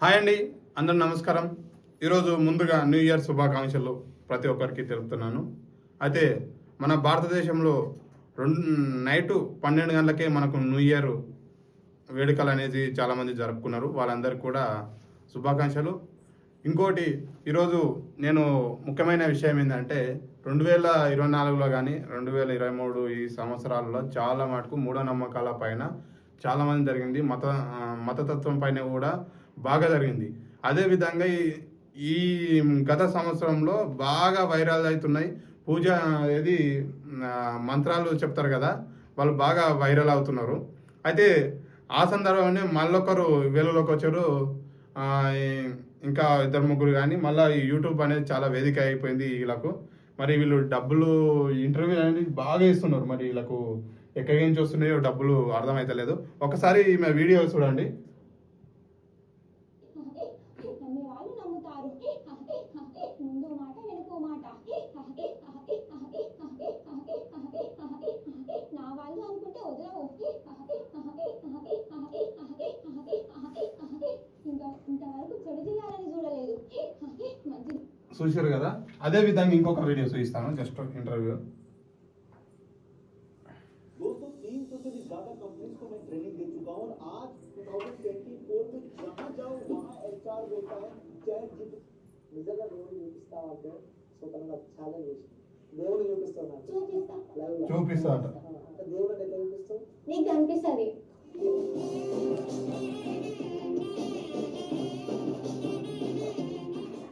Hi అండి, అందరూ నమస్కారం. ఈరోజు ముందుగా న్యూ ఇయర్ శుభాకాంక్షలు ప్రతి ఒక్కరికి తెలుపుతున్నాను. అయితే మన భారతదేశంలో నైటు 12 గంటలకే మనకు న్యూ ఇయర్ వేడుకలు అనేది చాలామంది జరుపుకున్నారు. వాళ్ళందరికీ కూడా శుభాకాంక్షలు. ఇంకోటి, ఈరోజు నేను ముఖ్యమైన విషయం ఏంటంటే 2024లో కానీ 2023 ఈ సంవత్సరాలలో చాలా మటుకు మూఢనమ్మకాల పైన చాలామంది జరిగింది. మతతత్వం పైన కూడా బాగా జరిగింది. అదేవిధంగా ఈ గత సంవత్సరంలో బాగా వైరల్ అవుతున్నాయి. పూజ ఏది మంత్రాలు చెప్తారు కదా, వాళ్ళు బాగా వైరల్ అవుతున్నారు. అయితే ఆ సందర్భంలో మళ్ళొకరు వేలలోకి వచ్చారు. ఇంకా ఇద్దరు ముగ్గురు కానీ మళ్ళీ ఈ యూట్యూబ్ అనేది చాలా వేదిక అయిపోయింది వీళ్ళకు. మరి వీళ్ళు డబ్బులు ఇంటర్వ్యూ అనేది బాగా ఇస్తున్నారు. మరి వీళ్ళకు ఎక్కడి నుంచి వస్తున్నాయో డబ్బులు అర్థమైతలేదు. ఒకసారి ఈమె వీడియో చూడండి. చూసారు కదా. అదే విధంగా ఇంకొక వీడియో చూపిస్తాను, జస్ట్ ఇంటర్వ్యూ. दोस्तों 300 से भी ज्यादा कंपनीज को मैं ट्रेनिंग दे चुका हूं और आज 2024 में जहां जाओ वहां एचआर बोलता है चैट నిజంగా దేవుడు చూపిస్తావు అంటే స్వతంత్రంగా ఛాలెంజ్ చేసి దేవుడు చూపిస్తావు చూపిస్తా అంటే దేవుడు ఎట్లా చూపిస్తావు నీకు కనిపిస్తుంది.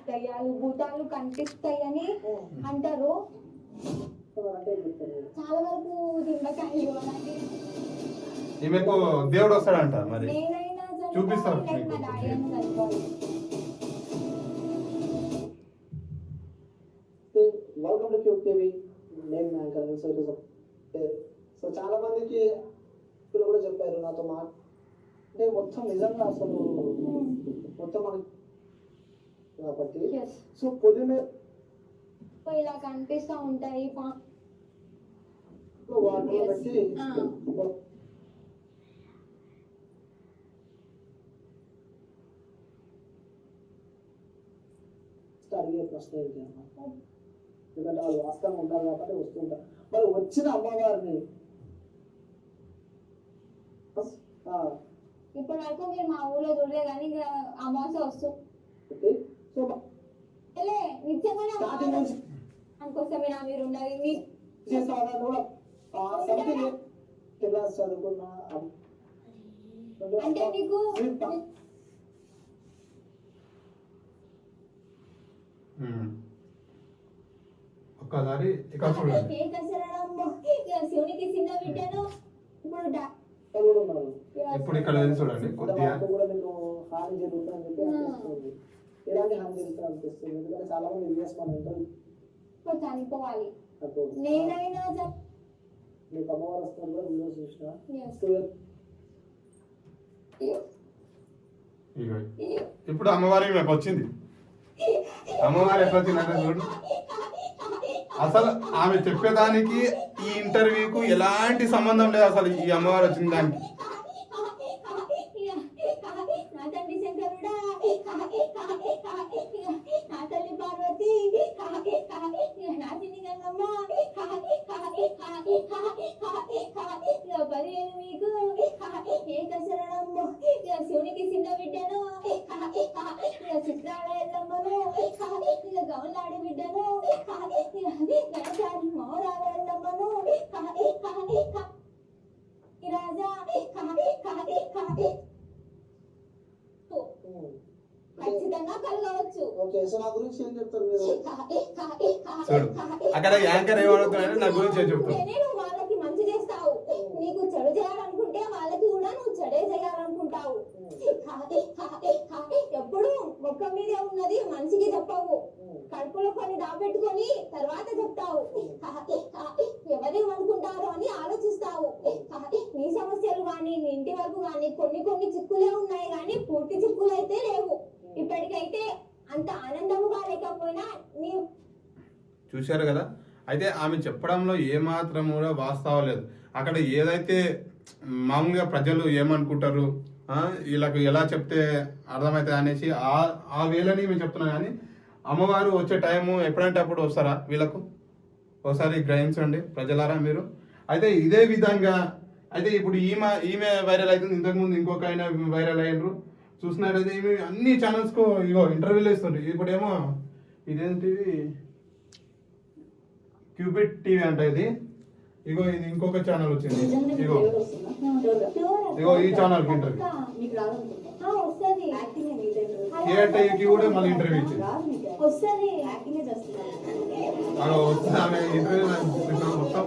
దయ్యాలు భూతాలు కనిపిస్తాయని అంటారు. చాలా వరకు దిండకాయలు అలాంటి ఈమెకు దేవుడు వస్తాడంట. మరి నేనైనా చూపిస్తారు. Welcome to cube TV. నేను యాంకర్ సో చాలా మందికి ఇప్పుడు కూడా చెప్పారు నాతో అంటే మొత్తం నిజంగా అసలు మొత్తం మనకి కాబట్టి సో పొద్దున్నే ఇలా కనిపిస్తూ ఉంటాయి. వాటిని బట్టి అడిగే ప్రశ్న ఏంటి అన్నమాట. ఎందుకంటే వాళ్ళు వాస్తవంగా ఉంటారు కాబట్టి వస్తుంటారు. మరి వచ్చిన అమ్మవారిని ఇప్పుడు వరకు మీరు మా ఊళ్ళో చూడలే కానీ అమావాస్య వస్తుంది. సో నిజంగానే స్టార్టింగ్ నుంచి అనుకోసమేనా మీరు ఉండాలి క్లాస్ చదువుకున్న అంటే నీకు ఒక్కసారి ఇక్కడ చూడండి. శివునికి చిన్న బిడ్డను ఇప్పుడు ఇక్కడ చూడండి. కొద్దిగా కూడా మీకు హాని జరుగుతుందని చెప్పి అనిపిస్తుంది. ఎలాంటి హాని జరుగుతుంది అనిపిస్తుంది? ఎందుకంటే చాలా మంది వీడియోస్ మనం చనిపోవాలి. నేనైనా మీకు అమ్మవారు వస్తున్నారు కూడా వీడియోస్ చూసిన ఇప్పుడు అమ్మవారి నాకు వచ్చింది. అమ్మవారు ఎట్లా వచ్చిందంటే చూడు. అసలు ఆమె చెప్పేదానికి ఈ ఇంటర్వ్యూకు ఎలాంటి సంబంధం లేదు. అసలు ఈ అమ్మవారు వచ్చిన దానికి నా తండ్రి శంకరుడా, నా తల్లి పార్వతి, నా చిన్ని గంగమ్మ, 15 మీకు ఏకశరణమ్మ, శివునికి చిన్న బిడ్డను, చిత్రాల ఎల్లమ్మను, గౌలాడి బిడ్డను, గణశాలి మౌరాల ఎల్లమ్మను, రాజా ఖచ్చితంగా కలగవచ్చు. ఓకే, సో నా గురించి ఏం చెప్తారు మీరు? అక్కడ యాంకర్ ఏమడుగుతున్నాడు, నా గురించి ఏం చెప్తారు? నువ్వు వాళ్ళకి మంచి చేస్తావు, నీకు చెడు చేయాలనుకుంటే వాళ్ళకి కూడా నువ్వు చెడే చేయాలనుకుంటావు. ఎప్పుడు మొక్క మీదే ఉన్నది మనిషికి చెప్పవు, కడుపులో కొన్ని దాపెట్టుకొని తర్వాత చెప్తావు. ఎవరేమనుకుంటారో అని ఆలోచిస్తావు. నీ సమస్యలు కానీ నీ ఇంటి వరకు కానీ కొన్ని చిక్కులే ఉన్నాయి కానీ పూర్తి చిక్కులు అయితే లేవు. ఇప్పటికైతే అంత ఆనందముగా లేకపోయినా నీ చూశారు కదా. అయితే ఆమె చెప్పడంలో ఏమాత్రం కూడా వాస్తవం లేదు. అక్కడ ఏదైతే మామూలుగా ప్రజలు ఏమనుకుంటారు, వీళ్ళకు ఎలా చెప్తే అర్థమవుతుంది అనేసి ఆ వేళని మేము చెప్తున్నాం. కానీ అమ్మవారు వచ్చే టైము ఎప్పుడంటే అప్పుడు వస్తారా వీళ్ళకు ఒకసారి గ్రహించండి ప్రజలారా మీరు. అయితే ఇదే విధంగా అయితే ఇప్పుడు ఈమె వైరల్ అవుతుంది, ఇంతకుముందు ఇంకొక ఆయన వైరల్ అయ్యారు చూసినట్టయితే ఈమె అన్ని ఛానల్స్కు ఇగో ఇంటర్వ్యూలు ఇస్తుంది. ఇప్పుడేమో ఇదేంటిది క్యూబిట్ టీవీ అంట ఇది. ఇగో ఇది ఇంకొక ఛానల్ వచ్చింది. ఇగో ఇగో ఈ ఛానల్ కి ఇంటర్వ్యూ మీకు రాదనుకుంటా. వస్తుంది కేఆర్టీకి కూడా మళ్ళీ ఇంటర్వ్యూ ఇచ్చింది. వస్తుంది యాక్టింగే చేస్తున్నారు. అలా వస్తుంది ఆమె ఇంటర్వ్యూ మొత్తం.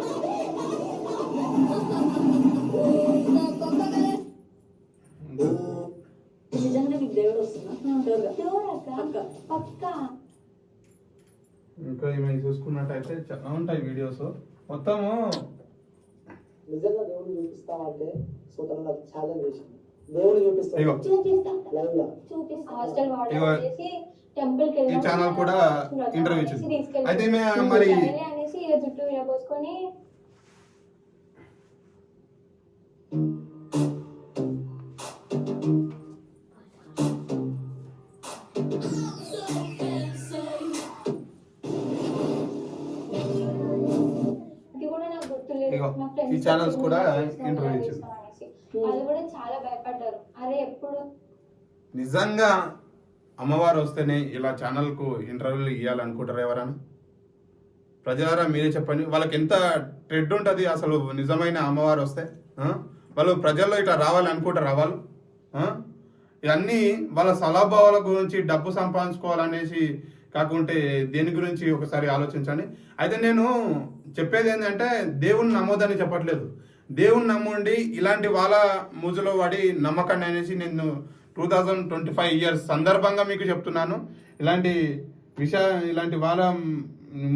నిజంగా మీకు దేవుడు వస్తున్నా. పక్కా ఇంకా ఈమె చూసుకున్నట్టయితే చాలా ఉంటాయి వీడియోస్ మొత్తము. నిజంగా దేవుడు చూపిస్తామంటే సో తను నాకు ఛాలెంజ్ చేసింది. దేవుడు చూపిస్తాను ఇగో చూపిస్తా లైవ్ లా హాస్టల్ ఇగో టెంపుల్ కి ఈ ఛానల్ కూడా ఇంటర్వ్యూ ఇచ్చింది. అయితే ఈమె మరి అనేసి ఇక జుట్టు విరపోసుకొని ఇది కూడా నాకు గుర్తులేదు. ఇగో మా friends ఈ ఛానల్స్ కూడా చేస్తాం ఇంటర్వ్యూ అనేసి. ఇచ్చింది. వాళ్ళు కూడా చాలా భయపడ్డారు. అరే ఎప్పుడు నిజంగా అమ్మవారు వస్తేనే ఇలా ఛానల్కు ఇంటర్వ్యూలు ఇవ్వాలనుకుంటారు ఎవరైనా? ప్రజలారా మీరే చెప్పండి. వాళ్ళకి ఎంత ట్రెడ్ ఉంటుంది అసలు నిజమైన అమ్మవారు వస్తే? వాళ్ళు ప్రజల్లో ఇట్లా రావాలి అనుకుంటారా వాళ్ళు? ఇవన్నీ వాళ్ళ స్వలాభావాల గురించి డబ్బు సంపాదించుకోవాలనేసి కాకుంటే దేని గురించి ఒకసారి ఆలోచించండి. అయితే నేను చెప్పేది ఏంటంటే దేవుని నమ్మొద్దని చెప్పట్లేదు. దేవుని నమ్ముండి ఇలాంటి వాళ్ళ మూజులో పడి నమ్మకండి అనేసి నేను 2025 ఇయర్స్ సందర్భంగా మీకు చెప్తున్నాను. ఇలాంటి వాళ్ళ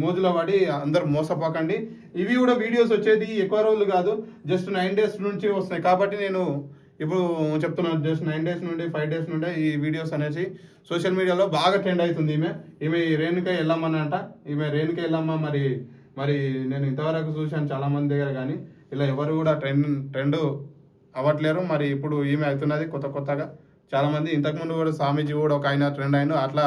మోజులో పడి అందరు మోసపోకండి. ఇవి కూడా వీడియోస్ వచ్చేది ఎక్కువ రోజులు కాదు, జస్ట్ 9 days నుంచి వస్తున్నాయి. కాబట్టి నేను ఇప్పుడు చెప్తున్నాను, జస్ట్ 9 days నుండి 5 days నుండి ఈ వీడియోస్ అనేసి సోషల్ మీడియాలో బాగా ట్రెండ్ అవుతుంది. ఈమె రేణుక ఎల్లమ్మ అంట. ఈమె రేణుక ఎల్లమ్మ మరి నేను ఇంతవరకు చూశాను చాలా మంది దగ్గర, కానీ ఇలా ఎవరు కూడా ట్రెండ్ అవ్వట్లేరు. మరి ఇప్పుడు ఈమె అవుతున్నది కొత్తగా చాలా మంది. ఇంతకుముందు కూడా స్వామీజీ కూడా ఒక ఆయన ట్రెండ్ అయిన అట్లా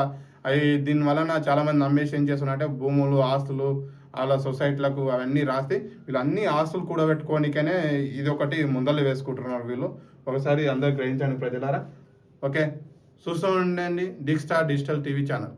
దీని వలన చాలా మంది నమ్మేసి ఏం చేస్తున్నారంటే భూములు ఆస్తులు వాళ్ళ సొసైటీలకు అవన్నీ రాస్తే వీళ్ళు అన్ని ఆస్తులు కూడబెట్టుకోనికనే ఇది ఒకటి ముందలు వేసుకుంటున్నారు వీళ్ళు. ఒకసారి అందరు గ్రహించండి ప్రజలారా. ఓకే, చూస్తూ ఉండండి డిగ్ స్టార్ డిజిటల్ టీవీ ఛానల్.